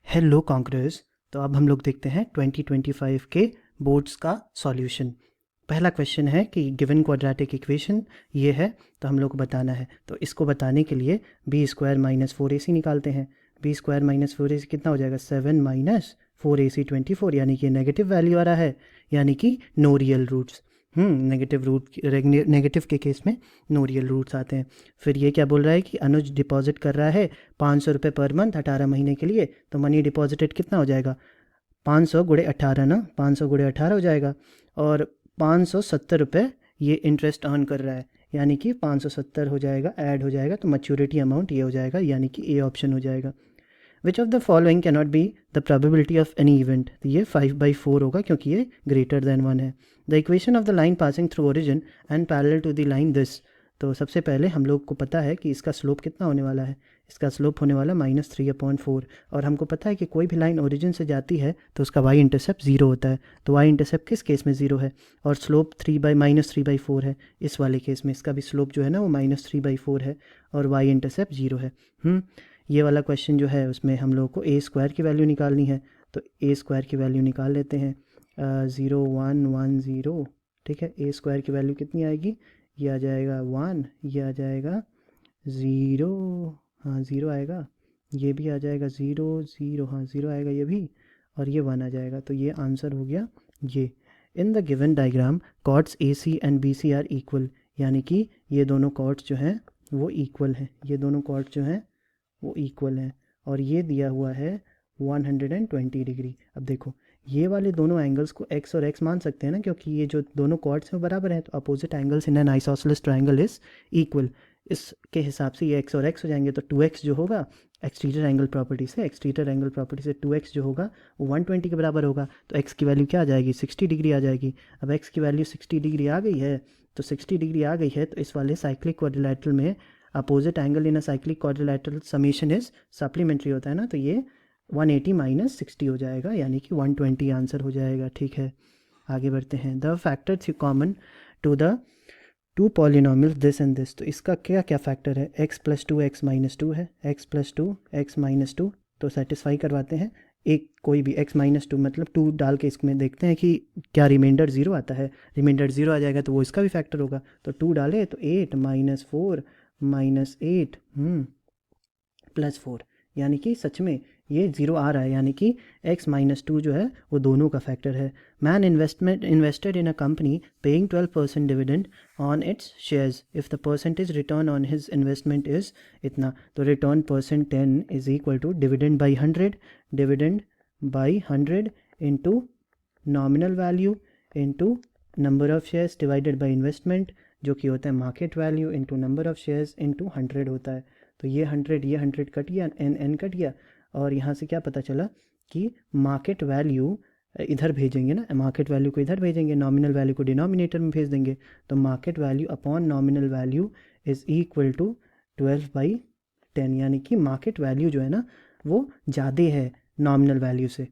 Hello conquerors. तो अब हम लोग देखते हैं 2025 के बोर्ड्स का सॉल्यूशन। पहला क्वेश्चन है कि गिवन क्वाड्रेटिक इक्वेशन ये है, तो हम लोग को बताना है। तो इसको बताने के लिए बी स्क्वायर माइनस 4ac निकालते हैं। बी स्क्वायर माइनस 4ac कितना हो जाएगा? 7 माइनस 4ac 24, यानी कि नेगेटिव वैल्यू आ रहा है, यानी कि नो रियल रूट्स। नेगेटिव के केस में नो रियल रूट्स आते हैं। फिर ये क्या बोल रहा है कि अनुज डिपॉजिट कर रहा है 500 रुपये पर मंथ 18 महीने के लिए। तो मनी डिपॉजिटेड कितना हो जाएगा? 500 गुणे 18 ना, 500 गुणे 18 हो जाएगा। और 570 रुपये ये इंटरेस्ट अर्न कर रहा है, यानी कि 570 हो जाएगा, ऐड हो जाएगा, तो मैच्योरिटी अमाउंट ये हो जाएगा, यानी कि ए ऑप्शन हो जाएगा। Which of the following can not be the probability of any event? तो ये 5/4 होगा, क्योंकि ये ग्रेटर देन 1 है। The equation of the line passing through origin and parallel to the line this. तो सबसे पहले हम लोग को पता है कि इसका स्लोप कितना होने वाला है। इसका स्लोप होने वाला -3/4। और हमको पता है कि कोई भी लाइन ओरिजिन से जाती है तो उसका वाई इंटरसेप्ट 0 होता है। तो वाई इंटरसेप्ट किस केस में 0 है? और स्लोप -3/4 है। इस वाले केस में इसका भी स्लोप जो है ना वो -3/4 है, और वाई इंटरसेप्ट 0 है। ये वाला क्वेश्चन जो है उसमें हम लोग को ए स्क्वायर की वैल्यू निकालनी है। तो ए स्क्वायर की वैल्यू निकाल लेते हैं। 0 1 1 0, ठीक है। ए स्क्वायर की वैल्यू कितनी आएगी? ये आ जाएगा 1, ये आ जाएगा 0, हाँ 0 आएगा, ये भी आ जाएगा 0 0, हाँ 0 आएगा ये भी, और ये 1 आ जाएगा। तो ये आंसर हो गया ये। In the given diagram chords A C and B C are equal, यानी कि ये दोनों कॉर्ड्स जो हैं वो इक्वल हैं, ये दोनों कॉर्ड्स जो हैं वो इक्वल हैं, और ये दिया हुआ है 120 डिग्री। अब देखो ये वाले दोनों एंगल्स को x और x मान सकते हैं ना, क्योंकि ये जो दोनों कॉर्ड्स हैं बराबर हैं। तो opposite angles in an isosceles triangle is equal. इसके हिसाब से ये x और x हो जाएंगे। तो 2x जो होगा एक्सटीरियर एंगल प्रॉपर्टी से 2x जो होगा वो 120 के बराबर होगा। तो x की वैल्यू क्या आ जाएगी? 60 डिग्री आ जाएगी। अब x की वैल्यू 60 डिग्री आ गई है, तो 60 डिग्री आ गई है, तो इस वाले साइक्लिक क्वाड्रिलैटरल में opposite angle in a cyclic quadrilateral summation is supplementary होता है ना, तो ये 180 माइनस 60 हो जाएगा, यानी कि 120 आंसर हो जाएगा। ठीक है, आगे बढ़ते हैं। The factors common to the two polynomials this and this. तो इसका क्या क्या फैक्टर है? x + 2 x - 2 है, x + 2 x - 2। तो सेटिस्फाई करवाते हैं। एक कोई भी x - 2 मतलब 2 डाल के इसमें देखते हैं कि क्या रिमाइंडर 0 आता है। रिमाइंडर 0 आ जाएगा तो वो इसका भी फैक्टर होगा। तो 2 डाले तो 8 - 4 - 8 +4, यानी कि सच में ये 0 आ रहा है, यानी कि x - 2 जो है वो दोनों का फैक्टर है। Man invested in a company paying 12% dividend on its shares if the percentage return on his investment is इतना। तो return percent 10 is equal to dividend by 100 into nominal value into number of shares divided by investment, जो कि होता है market value into number of shares into 100 होता है। तो ये 100 कट गया, एन कट गया, और यहाँ से क्या पता चला कि मार्केट वैल्यू इधर भेजेंगे ना, मार्केट वैल्यू को इधर भेजेंगे, नॉमिनल वैल्यू को डिनोमिनेटर में भेज देंगे। तो market value upon nominal value is equal to 12/10, यानी कि मार्केट वैल्यू जो है ना वो ज़्यादा है नॉमिनल वैल्यू से।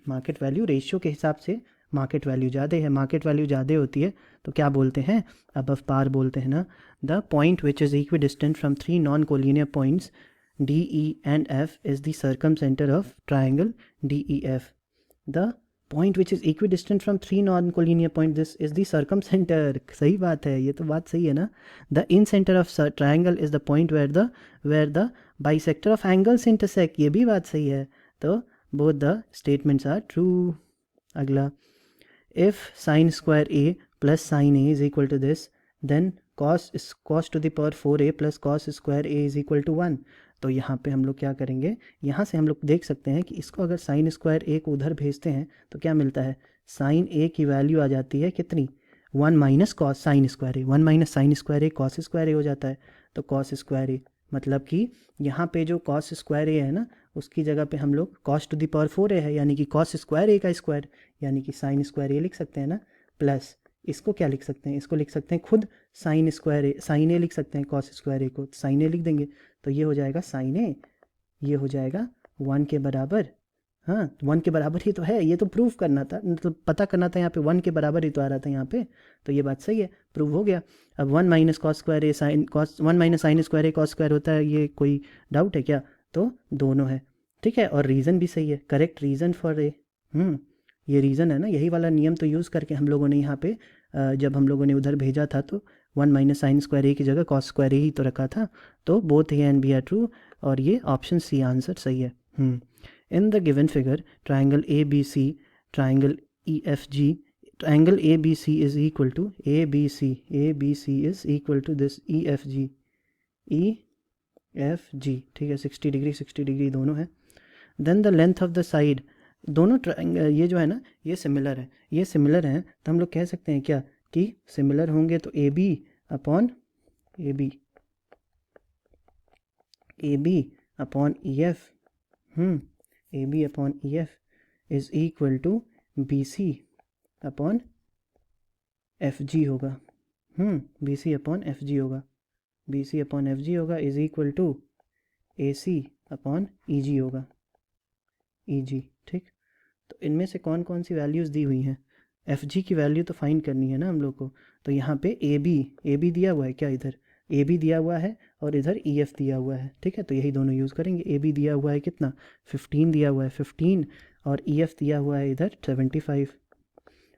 मार्केट वैल्यू रेशियो के हिसाब से मार्केट वैल्यू ज़्यादा है। मार्केट वैल्यू ज़्यादा होती है तो क्या बोलते हैं? अबव पार बोलते हैं ना। The point which is equidistant from 3 non collinear points D, E and F is the circumcenter of triangle DEF. The point which is equidistant from 3 non-collinear points, this is the circumcenter. सही बात है, ये तो बात सही है ना। The incenter of triangle is the point where the bisector of angles intersect, ये भी बात सही है। तो both the statements are true. अगला, if sin square a plus sin a is equal to this, then cos to the power 4a plus cos square a is equal to 1। तो यहाँ पे हम लोग क्या करेंगे? यहाँ से हम लोग देख सकते हैं कि इसको अगर साइन स्क्वायर ए को उधर भेजते हैं तो क्या मिलता है? साइन ए की वैल्यू आ जाती है कितनी? 1 minus cos sine square A, 1 minus sine square A cos square ए हो जाता है। तो कॉस स्क्वायर ए मतलब कि यहाँ पे जो कॉस स्क्वायर ए है ना उसकी जगह पे हम लोग cos two the power 4a है, यानी कि कॉस स्क्वायर ए का स्क्वायर, यानी कि साइन स्क्वायर ए लिख सकते हैं ना। प्लस इसको क्या लिख सकते हैं? इसको लिख सकते हैं खुद साइन स्क्वायर ए, साइन ए लिख सकते हैं, कॉस स्क्वायर ए को साइन ए लिख देंगे। तो ये हो जाएगा साइन ए, ये हो जाएगा 1 के बराबर। हाँ 1 के बराबर ही तो है, ये तो प्रूव करना था, मतलब पता करना था। यहाँ पे 1 के बराबर ही तो आ रहा था यहाँ पे, तो ये बात सही है, प्रूव हो गया। अब 1 minus cos square A sine cos, 1 minus sine square A cos square होता है, ये कोई डाउट है क्या? तो दोनों है। ठीक है, और रीज़न भी सही है, करेक्ट रीज़न फॉर ए, ये रीज़न है ना, यही वाला नियम तो यूज़ करके हम लोगों ने यहाँ पे जब हम लोगों ने उधर भेजा था तो 1 माइनस साइन स्क्वायर ए की जगह कॉस स्क्वायर ए ही तो रखा था, तो both A and B are true, और ये ऑप्शन सी आंसर सही है। In the given figure triangle A B C, triangle E F G, triangle ABC is equal to ABC is equal to this EFG, ठीक है, 60 degree 60 degree दोनों है। Then the length of the side, दोनों ये जो है ना ये सिमिलर है, ये सिमिलर हैं, तो हम लोग कह सकते हैं क्या कि सिमिलर होंगे तो AB upon EF, AB upon EF is equal to BC upon FG होगा, BC अपॉन FG होगा, BC अपॉन FG होगा is equal to AC upon EG होगा, EG। ठीक, तो इनमें से कौन कौन सी वैल्यूज़ दी हुई हैं, FG की वैल्यू तो फाइंड करनी है ना हम लोग को, तो यहाँ पे AB दिया हुआ है क्या, इधर AB दिया हुआ है और इधर EF दिया हुआ है, ठीक है, तो यही दोनों यूज़ करेंगे। AB दिया हुआ है कितना 15 दिया हुआ है 15, और EF दिया हुआ है इधर 75।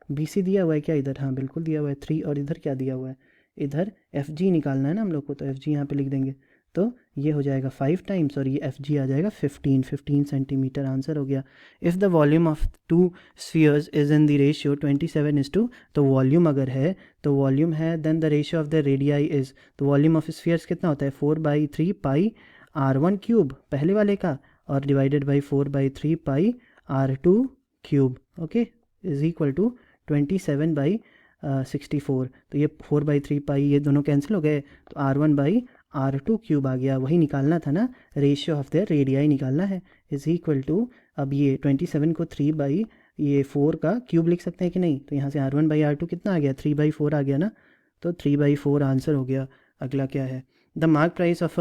BC दिया हुआ है क्या इधर, हाँ बिल्कुल दिया हुआ है 3, और इधर क्या दिया हुआ है, इधर FG निकालना है ना हम लोग को, तो FG यहाँ पे लिख देंगे, तो ये हो जाएगा 5 टाइम्स और ये FG आ जाएगा 15 सेंटीमीटर, आंसर हो गया। If the volume of 2 spheres is in the ratio 27:2, तो वॉल्यूम अगर है तो वॉल्यूम है, then the ratio of the radii is, तो वॉल्यूम ऑफ स्फीयर्स कितना होता है 4/3 पाई R1 क्यूब पहले वाले का, और divided by 4/3 pi R2 cube, okay, is equal to 27/64, तो ये 4/3 पाई ये दोनों कैंसिल हो गए, तो R1/R2 क्यूब आ गया, वही निकालना था ना, रेशियो ऑफ द रेडियाई निकालना है, इज इक्वल टू, अब ये 27 को 3/4 का क्यूब लिख सकते हैं कि नहीं, तो यहाँ से R1/R2 कितना आ गया 3/4 आ गया ना, तो 3/4 आंसर हो गया। अगला क्या है, the mark price of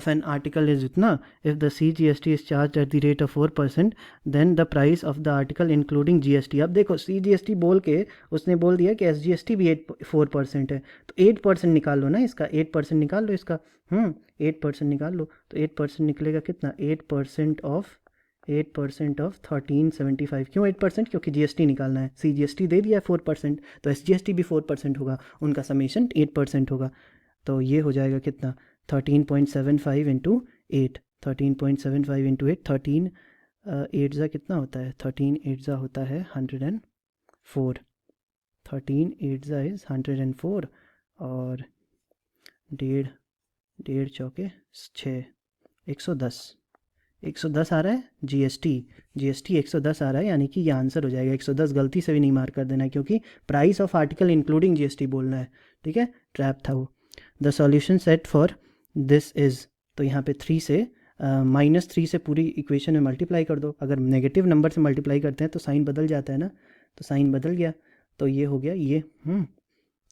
an article is इतना, if the CGST is charge at the rate of 4%, then the price of the article including GST। अब देखो CGST बोल के उसने बोल दिया कि SGST भी 4% है, तो 8% निकाल लो ना इसका, 8% निकाल लो इसका, 8% निकाल लो, तो 8% निकलेगा कितना, 8% ऑफ 1375, क्यों 8%, क्योंकि GST निकालना है, CGST दे दिया है 4%, तो SGST भी 4% होगा, उनका समेशन 8% होगा, तो ये हो जाएगा कितना 13.75 इंटू 8, 13.75 इंटू 8, 13 8 जा कितना होता है, 13 8 जा होता है 104, 13 8 जा इज़ 104, और 1.5 चौके 6, 110 आ रहा है। GST 110 आ रहा है, यानी कि ये आंसर हो जाएगा 110, गलती से भी नहीं मार्क कर देना, क्योंकि price of article including GST बोलना है, ठीक है, ट्रैप था वो। The solution set for this is, तो यहाँ पे 3 से -3 से पूरी इक्वेशन में मल्टीप्लाई कर दो, अगर नेगेटिव नंबर से मल्टीप्लाई करते हैं तो साइन बदल जाता है ना, तो साइन बदल गया, तो ये हो गया ये,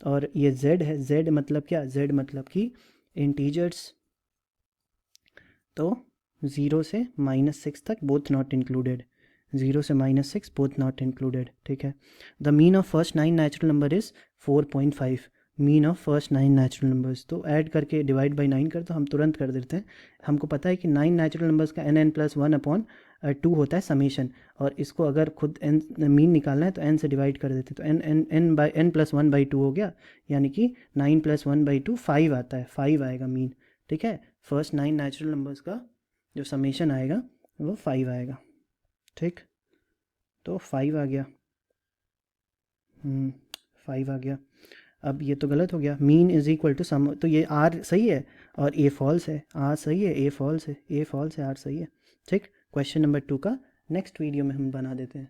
और ये z है, z मतलब क्या, z मतलब कि इंटीजर्स, तो 0 से -6 तक बोथ नॉट इंक्लूडेड, 0 से -6 बोथ नॉट इंक्लूडेड, ठीक है। The mean of first 9 natural number is 4.5, mean of first 9 natural numbers, तो ऐड करके डिवाइड बाई 9 कर, तो हम तुरंत कर देते हैं, हमको पता है कि 9 नेचुरल नंबर्स का n+1/2 होता है समीशन, और इसको अगर खुद n मीन निकालना है तो n से डिवाइड कर देते हैं, तो n+1/2 हो गया, यानी कि 9 + 1/2 5 आता है, 5 आएगा मीन, ठीक है। फर्स्ट 9 नेचुरल नंबर्स का जो समीशन आएगा वो 5 आएगा, ठीक, तो 5 आ गया, 5 आ गया। अब ये तो गलत हो गया, mean is equal to some, तो ये R सही है और A फॉल्स है, R सही है A फॉल्स है, A फॉल्स है R सही है, ठीक। क्वेश्चन नंबर 2 का नेक्स्ट वीडियो में हम बना देते हैं।